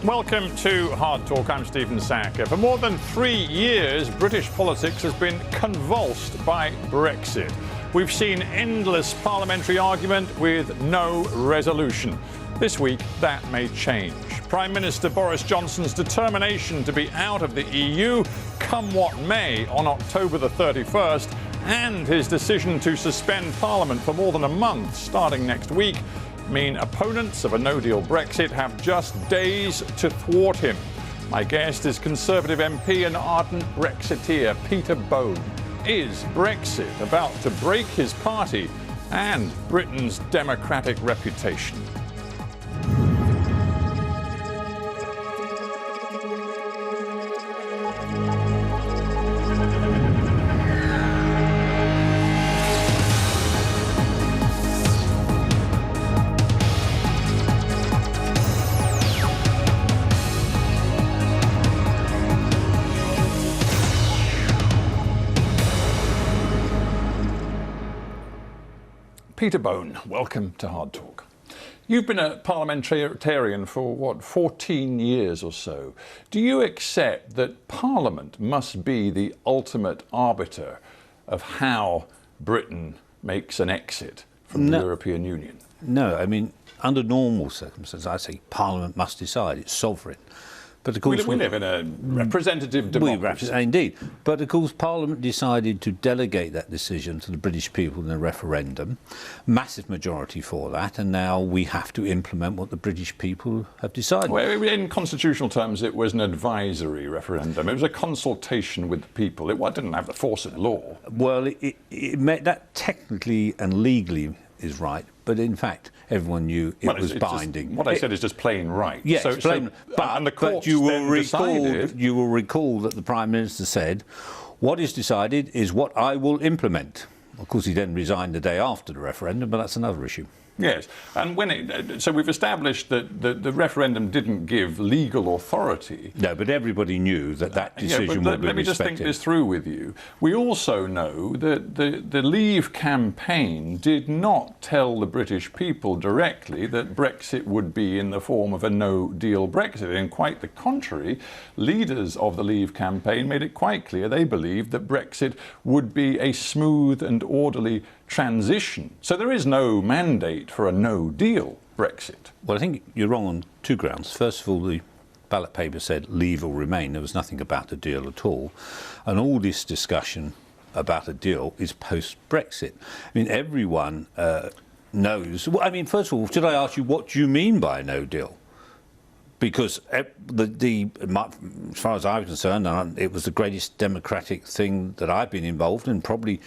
Welcome to Hard Talk. I'm Stephen Sacker. For more than 3 years, British politics has been convulsed by Brexit. We've seen endless parliamentary argument with no resolution. This week, that may change. Prime Minister Boris Johnson's determination to be out of the EU, come what may, on October the 31st, and his decision to suspend Parliament for more than a month starting next week, mean opponents of a no-deal Brexit have just days to thwart him. My guest is Conservative MP and ardent Brexiteer Peter Bone. Is Brexit about to break his party and Britain's democratic reputation? Peter Bone, welcome to Hard Talk. You've been a parliamentarian for, 14 years or so. Do you accept that Parliament must be the ultimate arbiter of how Britain makes an exit from the European Union? No, I mean, under normal circumstances, I say Parliament must decide. It's sovereign. But of course, we live in a representative democracy. Indeed. But of course, Parliament decided to delegate that decision to the British people in a referendum. Massive majority for that. And now we have to implement what the British people have decided. Well, in constitutional terms, it was an advisory referendum. It was a consultation with the people. It didn't have the force of law. Well, that technically and legally is right. But in fact, everyone knew it was binding. What I said is just plain right. Yes, plain. But you will recall that the Prime Minister said, what is decided is what I will implement. Of course, he then resigned the day after the referendum, but that's another issue. Yes, and so we've established that the referendum didn't give legal authority. No, but everybody knew that decision would be respected. Let me just think this through with you. We also know that the Leave campaign did not tell the British people directly that Brexit would be in the form of a no-deal Brexit. And quite the contrary, leaders of the Leave campaign made it quite clear they believed that Brexit would be a smooth and orderly transition. So there is no mandate for a no-deal Brexit. Well, I think you're wrong on two grounds. First of all, the ballot paper said leave or remain. There was nothing about a deal at all. And all this discussion about a deal is post-Brexit. I mean, everyone knows. Well, I mean, first of all, should I ask you what do you mean by a no deal? Because as far as I'm concerned, it was the greatest democratic thing that I've been involved in, probably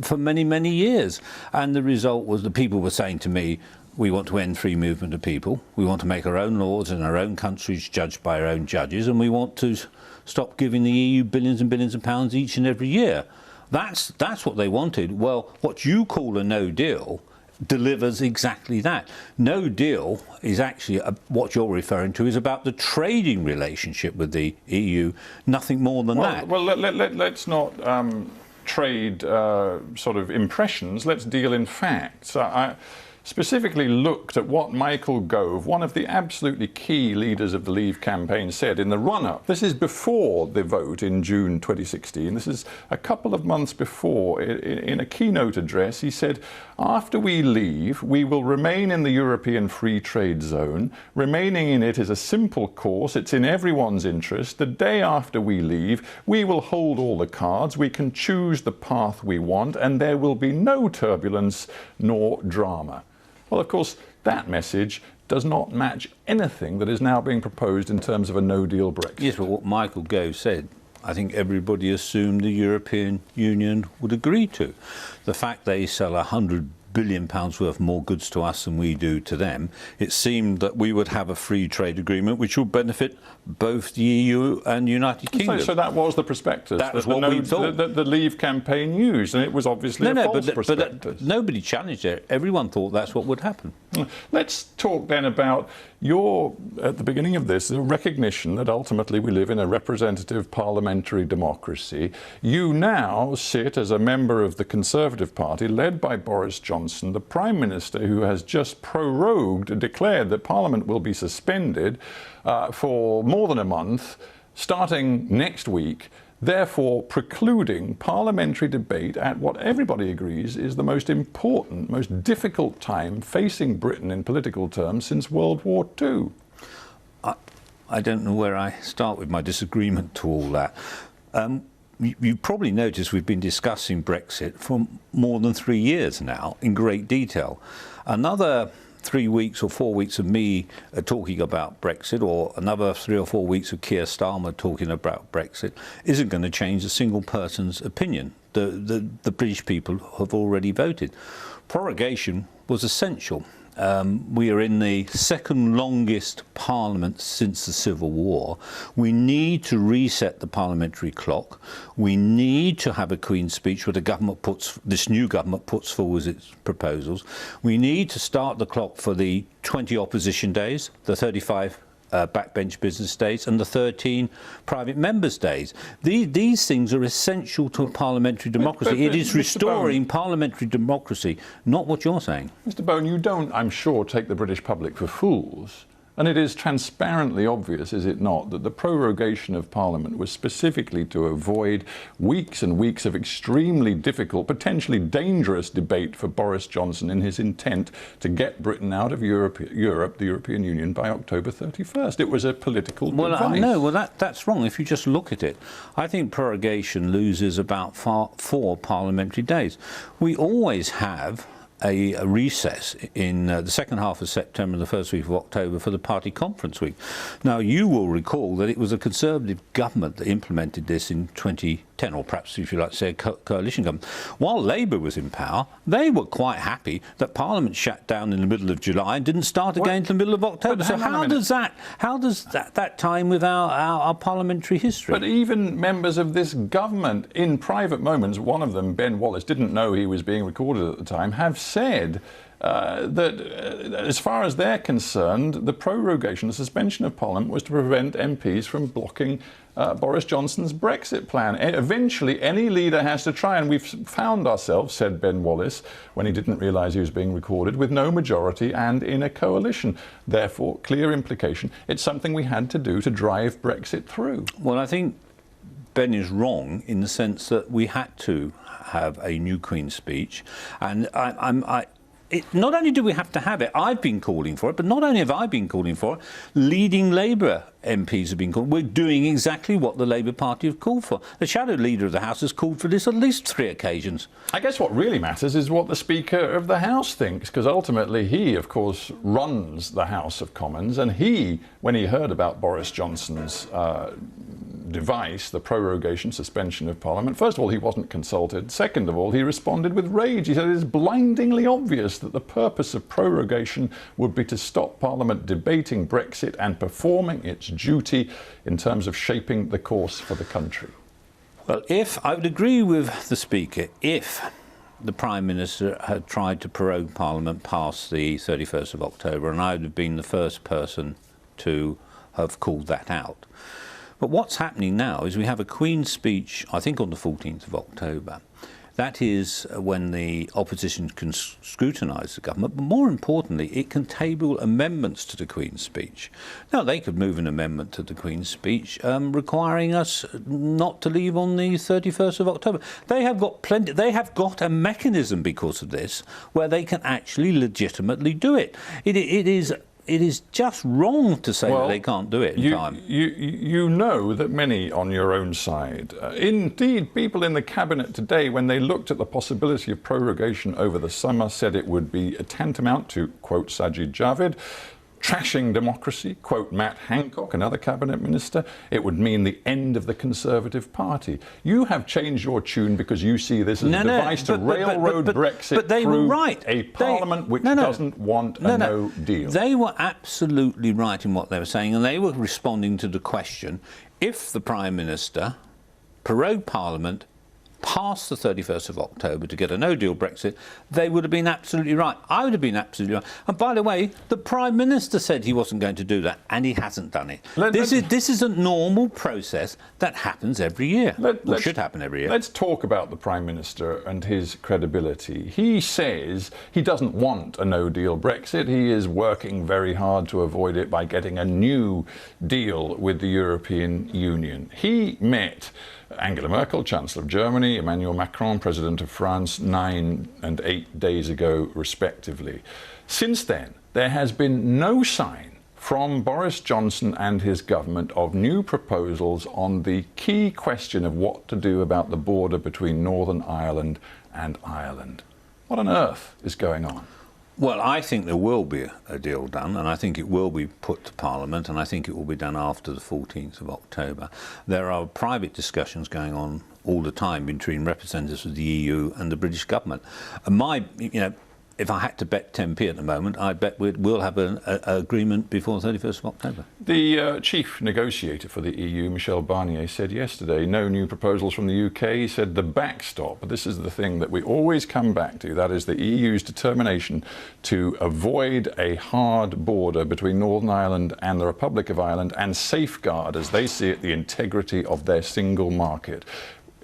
for many, many years. And the result was the people were saying to me, we want to end free movement of people, we want to make our own laws in our own countries judged by our own judges, and we want to stop giving the EU billions and billions of pounds each and every year. That's what they wanted. Well, what you call a no deal delivers exactly that. No deal is actually what you're referring to is about the trading relationship with the EU, nothing more than that. Well, let's not trade sort of impressions. Let's deal in facts. I specifically looked at what Michael Gove, one of the absolutely key leaders of the Leave campaign, said in the run-up. This is before the vote in June 2016. This is a couple of months before. In a keynote address, he said, after we leave, we will remain in the European Free Trade Zone. Remaining in it is a simple course. It's in everyone's interest. The day after we leave, we will hold all the cards. We can choose the path we want, and there will be no turbulence nor drama. Well, of course, that message does not match anything that is now being proposed in terms of a no-deal Brexit. Yes, but what Michael Gove said, I think everybody assumed the European Union would agree to. The fact they sell £100 billion worth more goods to us than we do to them, it seemed that we would have a free trade agreement which would benefit both the EU and the United Kingdom. So that was the prospectus. That was what we thought. The Leave campaign used, and it was obviously a false prospectus. But nobody challenged it. Everyone thought that's what would happen. Let's talk then about you're, at the beginning of this, a recognition that ultimately we live in a representative parliamentary democracy. You now sit as a member of the Conservative Party, led by Boris Johnson, the Prime Minister, who has just prorogued, declared that Parliament will be suspended for more than a month, starting next week, therefore precluding parliamentary debate at what everybody agrees is the most important, most difficult time facing Britain in political terms since World War II. I don't know where I start with my disagreement to all that. You probably noticed we've been discussing Brexit for more than 3 years now in great detail. Another 3 weeks or 4 weeks of me talking about Brexit, or another 3 or 4 weeks of Keir Starmer talking about Brexit, isn't going to change a single person's opinion. The British people have already voted. Prorogation was essential. We are in the second longest parliament since the Civil War. We need to reset the parliamentary clock. We need to have a Queen's speech where this new government puts forward its proposals. We need to start the clock for the 20 opposition days, the 35 backbench business days and the 13 private members days. These things are essential to a parliamentary democracy. It is restoring parliamentary democracy, not what you're saying. Mr. Bone, you don't, I'm sure, take the British public for fools. And it is transparently obvious, is it not, that the prorogation of Parliament was specifically to avoid weeks and weeks of extremely difficult, potentially dangerous debate for Boris Johnson in his intent to get Britain out of Europe, the European Union, by October 31st. It was a political device. No, that's wrong if you just look at it. I think prorogation loses about 4 parliamentary days. We always have a recess in the second half of September and the first week of October for the party conference week. Now, you will recall that it was a Conservative government that implemented this in 2010, or perhaps, if you like to say, a coalition government. While Labour was in power, they were quite happy that Parliament shut down in the middle of July and didn't start again until the middle of October. So how does that time with our parliamentary history? But even members of this government, in private moments, one of them, Ben Wallace, didn't know he was being recorded at the time, have said that as far as they're concerned, the prorogation, the suspension of Parliament, was to prevent MPs from blocking Boris Johnson's Brexit plan. Eventually, any leader has to try, and we've found ourselves, said Ben Wallace, when he didn't realise he was being recorded, with no majority and in a coalition. Therefore, clear implication, it's something we had to do to drive Brexit through. Well, I think Ben is wrong in the sense that we had to have a new Queen's speech, and not only do we have to have it, I've been calling for it, but not only have I been calling for it, leading Labour MPs have been calling. We're doing exactly what the Labour Party have called for. The shadow leader of the House has called for this at least 3 occasions. I guess what really matters is what the Speaker of the House thinks, because ultimately he, of course, runs the House of Commons, and he, when he heard about Boris Johnson's device, the prorogation, suspension of Parliament, first of all, he wasn't consulted. Second of all, he responded with rage. He said it is blindingly obvious that the purpose of prorogation would be to stop Parliament debating Brexit and performing its duty in terms of shaping the course for the country. Well, I would agree with the Speaker if the Prime Minister had tried to prorogue Parliament past the 31st of October, and I would have been the first person to have called that out. But what's happening now is we have a Queen's speech, I think on the 14th of October. That is when the opposition can scrutinise the government, but more importantly, it can table amendments to the Queen's speech. Now, they could move an amendment to the Queen's speech requiring us not to leave on the 31st of October. They have got a mechanism because of this where they can actually legitimately do it. It is just wrong to say that they can't do it in time. You know that many on your own side, indeed people in the Cabinet today, when they looked at the possibility of prorogation over the summer, said it would be tantamount to, quote Sajid Javid, trashing democracy, quote Matt Hancock, another Cabinet Minister. It would mean the end of the Conservative Party. You have changed your tune because you see this as a device to railroad Brexit through a Parliament which doesn't want a no deal. They were absolutely right in what they were saying, and they were responding to the question, if the Prime Minister prorogued Parliament past the 31st of October to get a no-deal Brexit, they would have been absolutely right. I would have been absolutely right. And by the way, the Prime Minister said he wasn't going to do that, and he hasn't done it. This is a normal process that happens every year, or should happen every year. Let's talk about the Prime Minister and his credibility. He says he doesn't want a no-deal Brexit. He is working very hard to avoid it by getting a new deal with the European Union. He met Angela Merkel, Chancellor of Germany, Emmanuel Macron, President of France, 9 and 8 days ago, respectively. Since then, there has been no sign from Boris Johnson and his government of new proposals on the key question of what to do about the border between Northern Ireland and Ireland. What on earth is going on? Well, I think there will be a deal done, and I think it will be put to Parliament, and I think it will be done after the 14th of October. There are private discussions going on all the time between representatives of the EU and the British government. And if I had to bet 10p at the moment, I bet we'll have an agreement before the 31st of October. The chief negotiator for the EU, Michel Barnier, said yesterday no new proposals from the UK. He said the backstop, this is the thing that we always come back to, that is the EU's determination to avoid a hard border between Northern Ireland and the Republic of Ireland and safeguard, as they see it, the integrity of their single market.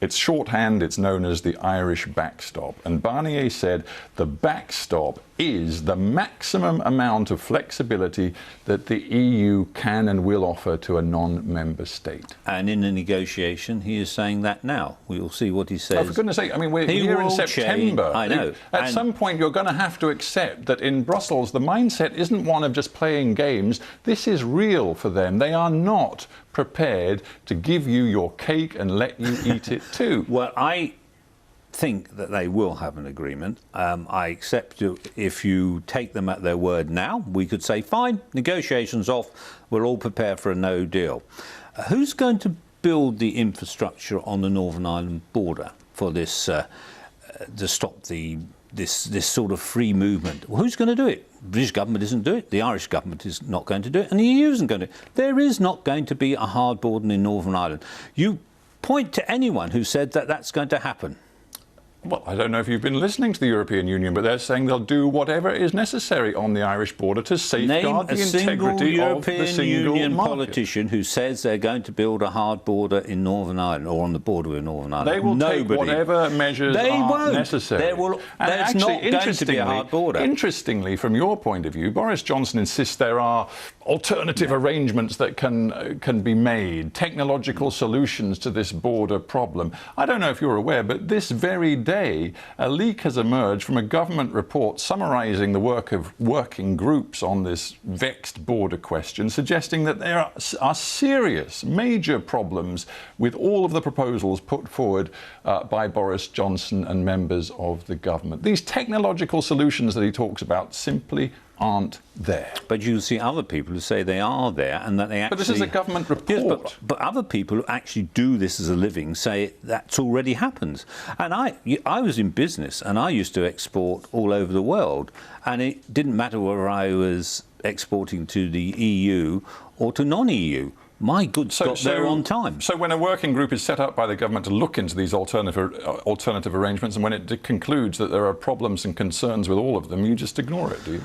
It's shorthand, it's known as the Irish backstop. And Barnier said the backstop is the maximum amount of flexibility that the EU can and will offer to a non-member state. And in the negotiation, he is saying that now. We will see what he says. Oh, for goodness sake, I mean, we're here in September. I know. At some point, you're going to have to accept that in Brussels, the mindset isn't one of just playing games. This is real for them. They are not prepared to give you your cake and let you eat it too. Well, I think that they will have an agreement. I accept if you take them at their word now, we could say, fine, negotiations off, we're all prepared for a no deal. Who's going to build the infrastructure on the Northern Ireland border for this, to stop this sort of free movement? Well, who's going to do it? The British government isn't doing it. The Irish government is not going to do it. And the EU isn't going to do it. There is not going to be a hard border in Northern Ireland. You point to anyone who said that that's going to happen. Well, I don't know if you've been listening to the European Union, but they're saying they'll do whatever is necessary on the Irish border to safeguard the integrity of the single market. Name a single European Union politician who says they're going to build a hard border in Northern Ireland or on the border with Northern Ireland. They will take whatever measures are necessary. There's not going to be a hard border. Interestingly, from your point of view, Boris Johnson insists there are alternative arrangements that can be made, technological solutions to this border problem. I don't know if you're aware, but this very day, a leak has emerged from a government report summarising the work of working groups on this vexed border question, suggesting that there are serious, major problems with all of the proposals put forward by Boris Johnson and members of the government. These technological solutions that he talks about simply aren't there. But you see other people who say they are there and that they actually... But this is a government report. Yes, but other people who actually do this as a living say that's already happened. And I was in business and I used to export all over the world, and it didn't matter whether I was exporting to the EU or to non-EU. My goods got there on time. So when a working group is set up by the government to look into these alternative arrangements, and when it concludes that there are problems and concerns with all of them, you just ignore it, do you?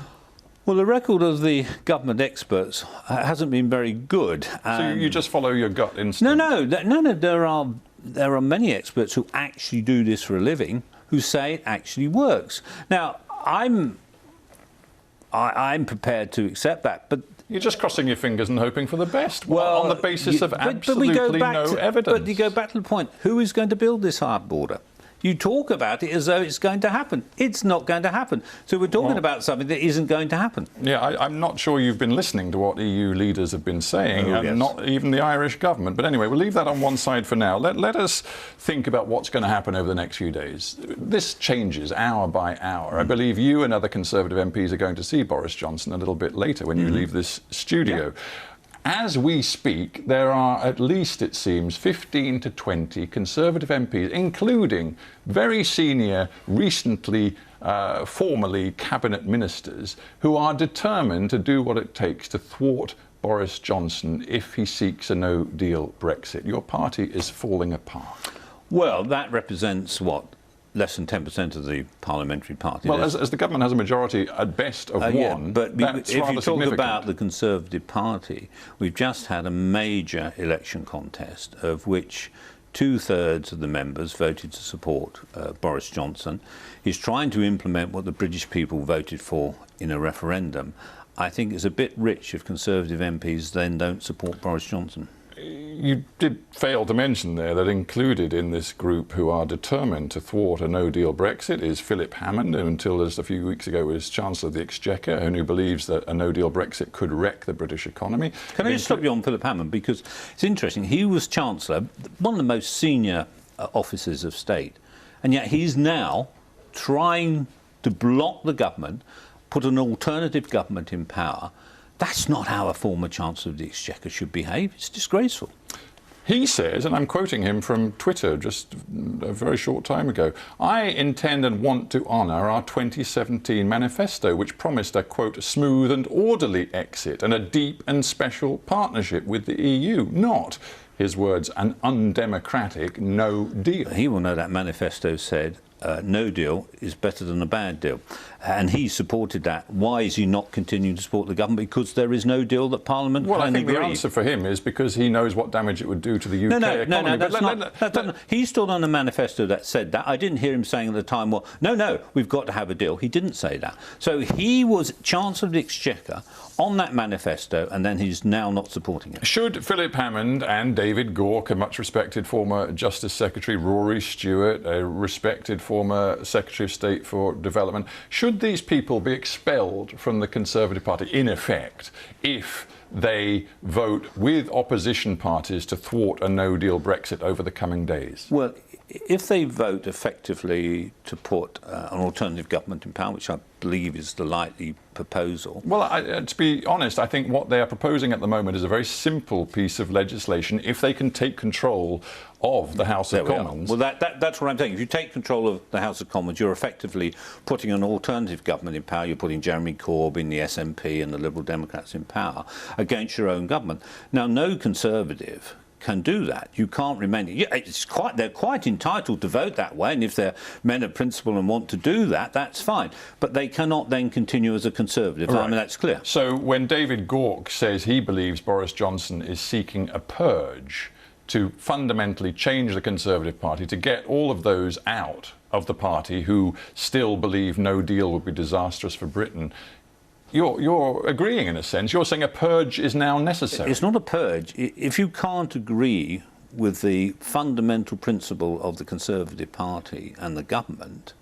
Well, the record of the government experts hasn't been very good. So you just follow your gut instinct? No. There are many experts who actually do this for a living who say it actually works. Now, I'm prepared to accept that, but you're just crossing your fingers and hoping for the best. Well, on the basis of absolutely no evidence. But you go back to the point: who is going to build this hard border? You talk about it as though it's going to happen. It's not going to happen. So we're talking about something that isn't going to happen. Yeah, I'm not sure you've been listening to what EU leaders have been saying, and not even the Irish government. But anyway, we'll leave that on one side for now. Let us think about what's going to happen over the next few days. This changes hour by hour. I believe you and other Conservative MPs are going to see Boris Johnson a little bit later when you leave this studio. Yeah. As we speak, there are at least, it seems, 15 to 20 Conservative MPs, including very senior, recently, formerly cabinet ministers, who are determined to do what it takes to thwart Boris Johnson if he seeks a no-deal Brexit. Your party is falling apart. Well, that represents what? Less than 10% of the parliamentary party. Well, as the government has a majority at best of one, yeah, but that's if rather you talk significant. about the Conservative Party, we've just had a major election contest of which 2/3 of the members voted to support Boris Johnson. He's trying to implement what the British people voted for in a referendum. I think it's a bit rich if Conservative MPs then don't support Boris Johnson. You did fail to mention there that included in this group who are determined to thwart a no-deal Brexit is Philip Hammond, who until just a few weeks ago was Chancellor of the Exchequer, and who believes that a no-deal Brexit could wreck the British economy. Can I just stop you on Philip Hammond, because it's interesting. He was Chancellor, one of the most senior officers of state, and yet he's now trying to block the government, put an alternative government in power. That's not how a former Chancellor of the Exchequer should behave. It's disgraceful. He says, and I'm quoting him from Twitter just a very short time ago, "I intend and want to honour our 2017 manifesto, which promised a, quote, smooth and orderly exit and a deep and special partnership with the EU, not," his words, "an undemocratic no deal." He will know that manifesto said no deal is better than a bad deal. And he supported that. Why is he not continuing to support the government? Because there is no deal that Parliament Well, can I think agree. the answer for him is because he knows what damage it would do to the UK economy. That's not. He stood on a manifesto that said that. I didn't hear him saying at the time, well, no, we've got to have a deal. He didn't say that. So he was Chancellor of the Exchequer on that manifesto, and then he's now not supporting it. Should Philip Hammond and David Gauke, a much respected former Justice Secretary, Rory Stewart, a respected former Secretary of State for Development, should these people be expelled from the Conservative Party, in effect, if they vote with opposition parties to thwart a no-deal Brexit over the coming days? Well, if they vote effectively to put an alternative government in power, which I believe is the likely proposal. Well, to be honest, I think what they are proposing at the moment is a very simple piece of legislation. If they can take control of the House of Commons. Well, that's what I'm saying. If you take control of the House of Commons, you're effectively putting an alternative government in power. You're putting Jeremy Corbyn, the SNP and the Liberal Democrats in power against your own government. Now, no Conservative can do that. You can't remain. They're quite entitled to vote that way, and if they're men of principle and want to do that, that's fine. But they cannot then continue as a Conservative. Right. I mean, that's clear. So when David Gauke says he believes Boris Johnson is seeking a purge to fundamentally change the Conservative Party, to get all of those out of the party who still believe no deal would be disastrous for Britain, You're agreeing in a sense. You're saying a purge is now necessary. It's not a purge. If you can't agree with the fundamental principle of the Conservative Party and the government,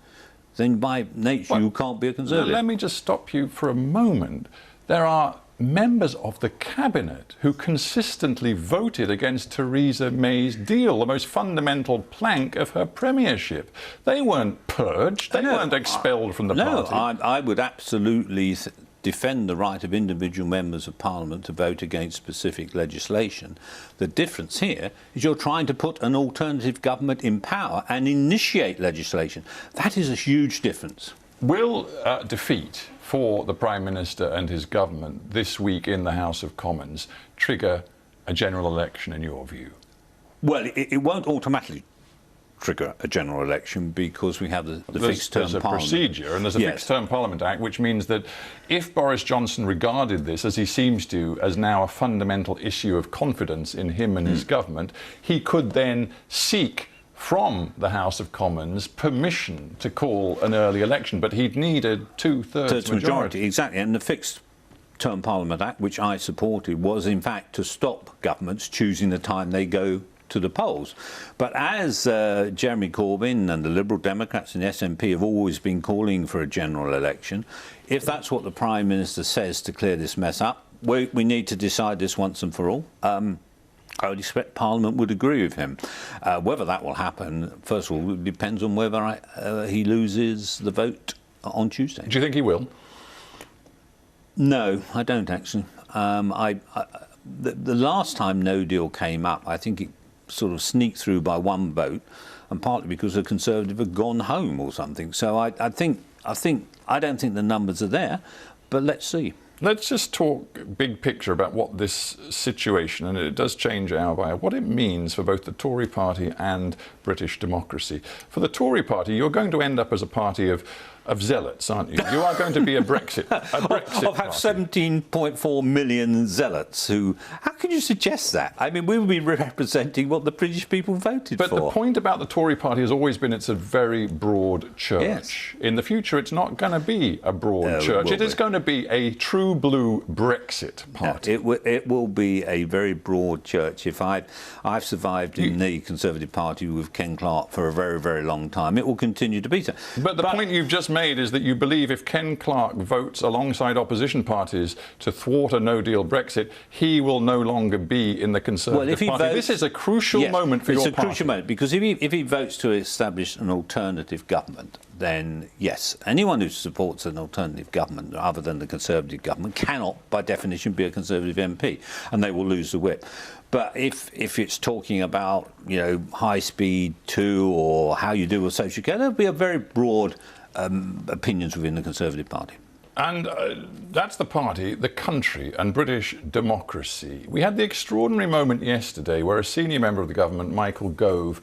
then by nature you can't be a Conservative. Let me just stop you for a moment. There are members of the Cabinet who consistently voted against Theresa May's deal, the most fundamental plank of her premiership. They weren't purged. They weren't expelled from the party. No, I would absolutely defend the right of individual members of Parliament to vote against specific legislation. The difference here is you're trying to put an alternative government in power and initiate legislation. That is a huge difference. Will defeat for the Prime Minister and his government this week in the House of Commons trigger a general election, in your view? Well, it won't automatically trigger a general election because we have the fixed-term There's a parliament procedure, and there's a Fixed-Term Parliament Act, which means that if Boris Johnson regarded this, as he seems to, as now a fundamental issue of confidence in him and his government, he could then seek from the House of Commons permission to call an early election, but he'd need a two-thirds majority. Exactly, and the Fixed-Term Parliament Act, which I supported, was in fact to stop governments choosing the time they go to the polls. But as Jeremy Corbyn and the Liberal Democrats and the SNP have always been calling for a general election, if that's what the Prime Minister says to clear this mess up, we need to decide this once and for all. I would expect Parliament would agree with him. Whether that will happen, first of all, it depends on whether he loses the vote on Tuesday. Do you think he will? No, I don't actually. The last time no deal came up, I think it sort of sneaked through by one vote, and partly because the Conservative had gone home or something. So I don't think the numbers are there, but let's see. Let's just talk big picture about what this situation, and it does change hour by hour, what it means for both the Tory party and British democracy. For the Tory party, you're going to end up as a party of zealots, aren't you? You are going to be a Brexit party. Of have 17.4 million zealots who... How could you suggest that? I mean, we would be representing what the British people voted for. But the point about the Tory party has always been it's a very broad church. Yes. In the future, it's not going to be a broad church. It is going to be a true blue Brexit party. No, it will be a very broad church. If I've survived in the Conservative Party with Ken Clarke for a very, very long time, it will continue to be so. But the point you've just made is that you believe if Ken Clarke votes alongside opposition parties to thwart a no-deal Brexit, he will no longer be in the Conservative Party. This is a crucial moment for your party. It's a crucial moment because if he votes to establish an alternative government, then yes, anyone who supports an alternative government other than the Conservative government cannot, by definition, be a Conservative MP, and they will lose the whip. But if it's talking about, you know, high speed 2 or how you deal with social care, there'll be a very broad opinions within the Conservative Party. And that's the party, the country and British democracy. We had the extraordinary moment yesterday where a senior member of the government, Michael Gove,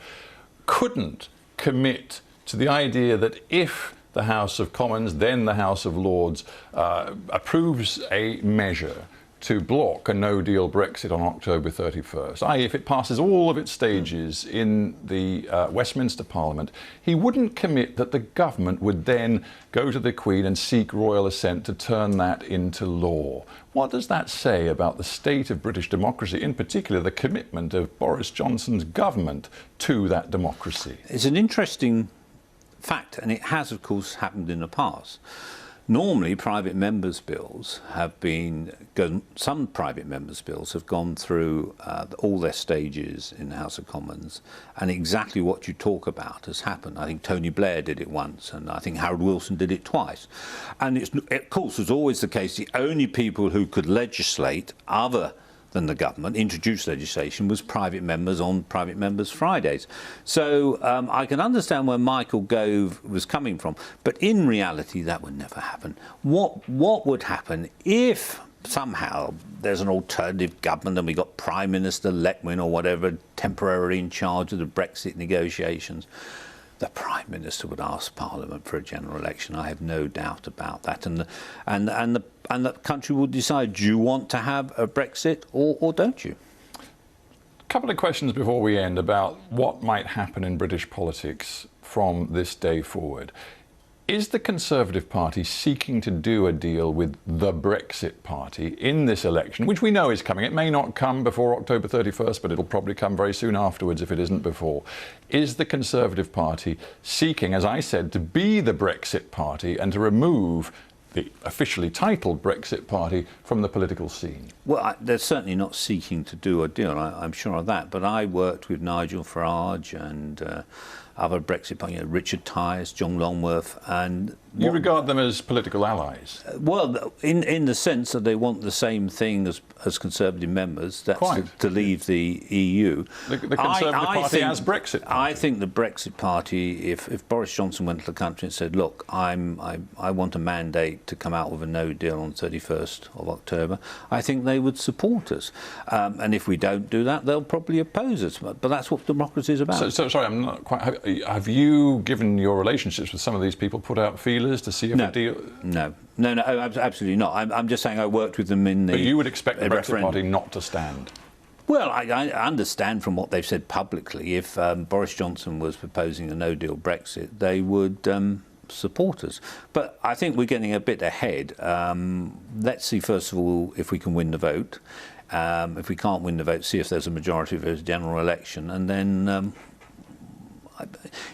couldn't commit to the idea that if the House of Commons, then the House of Lords, approves a measure to block a no-deal Brexit on October 31st, i.e. if it passes all of its stages in the Westminster Parliament, he wouldn't commit that the government would then go to the Queen and seek royal assent to turn that into law. What does that say about the state of British democracy, in particular the commitment of Boris Johnson's government to that democracy? It's an interesting fact, and it has, of course, happened in the past. Normally, private members' bills have been, some private members' bills have gone through all their stages in the House of Commons, and exactly what you talk about has happened. I think Tony Blair did it once, and I think Harold Wilson did it twice. And it's, of course, was always the case, the only people who could legislate other than the government, introduce legislation, was private members on Private Members' Fridays. So I can understand where Michael Gove was coming from, but in reality that would never happen. What would happen if somehow there's an alternative government and we got Prime Minister Letwin or whatever temporarily in charge of the Brexit negotiations? The Prime Minister would ask Parliament for a general election. I have no doubt about that, and the country will decide: do you want to have a Brexit or don't you? A couple of questions before we end about what might happen in British politics from this day forward. Is the Conservative Party seeking to do a deal with the Brexit Party in this election, which we know is coming? It may not come before October 31st, but it'll probably come very soon afterwards if it isn't before. Is the Conservative Party seeking, as I said, to be the Brexit Party and to remove the officially titled Brexit Party from the political scene? Well, they're certainly not seeking to do a deal, I'm sure of that. But I worked with Nigel Farage and other Brexit parties, Richard Tyers, John Longworth, and... You regard them as political allies? Well, in the sense that they want the same thing as Conservative members, that's to leave the EU. The Conservative Party as Brexit Party? I think the Brexit Party, if Boris Johnson went to the country and said, look, I want a mandate to come out with a no deal on the 31st of October, I think they would support us. And if we don't do that, they'll probably oppose us. But that's what democracy is about. So sorry, I'm not quite... Have you, given your relationships with some of these people, put out feelers to see if a deal... No, absolutely not. I'm just saying I worked with them in the... But you would expect the Brexit Party not to stand? Well, I understand from what they've said publicly, if Boris Johnson was proposing a no-deal Brexit, they would support us. But I think we're getting a bit ahead. Let's see, first of all, if we can win the vote. If we can't win the vote, see if there's a majority for a general election, and then...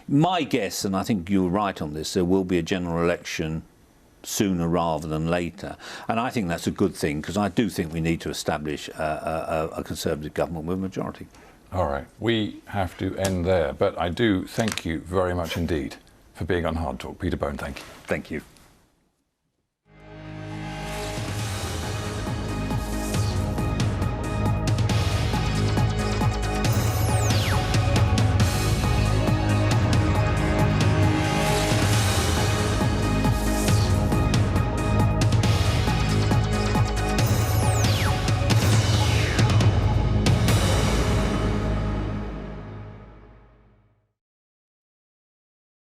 my guess, and I think you're right on this, there will be a general election sooner rather than later. And I think that's a good thing, because I do think we need to establish a Conservative government with a majority. All right, we have to end there. But I do thank you very much indeed for being on Hard Talk. Peter Bone, thank you. Thank you.